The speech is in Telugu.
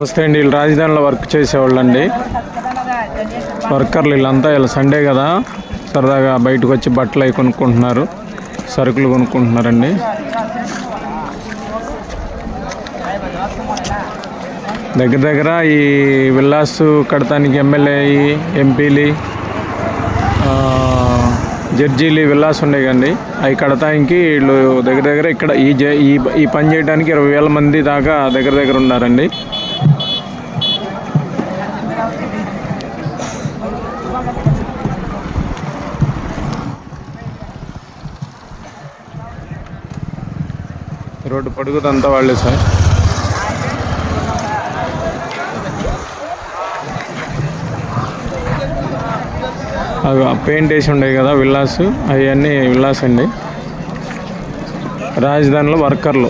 వస్తే అండి వీళ్ళు రాజధానిలో వర్క్ చేసేవాళ్ళు అండి. వర్కర్లు వీళ్ళంతా ఇలా సండే కదా సరదాగా బయటకు వచ్చి బట్టలు అవి కొనుక్కుంటున్నారు, సరుకులు కొనుక్కుంటున్నారండి. దగ్గర దగ్గర ఈ విల్లాస్ కడతానికి ఎమ్మెల్యే ఎంపీలు జడ్జీలు విల్లాస్ ఉన్నాయి కండి, అవి కడతానికి వీళ్ళు దగ్గర దగ్గర ఇక్కడ ఈ పని చేయడానికి 20,000 మంది దాకా దగ్గర దగ్గర ఉన్నారండి. రోడ్డు పొడుగుదంతా వాళ్ళే సార్. అవి పెయింట్ వేసి ఉండేవి కదా విల్లాస్, అవన్నీ విల్లాస్ అండి. రాజధానిలో వర్కర్లు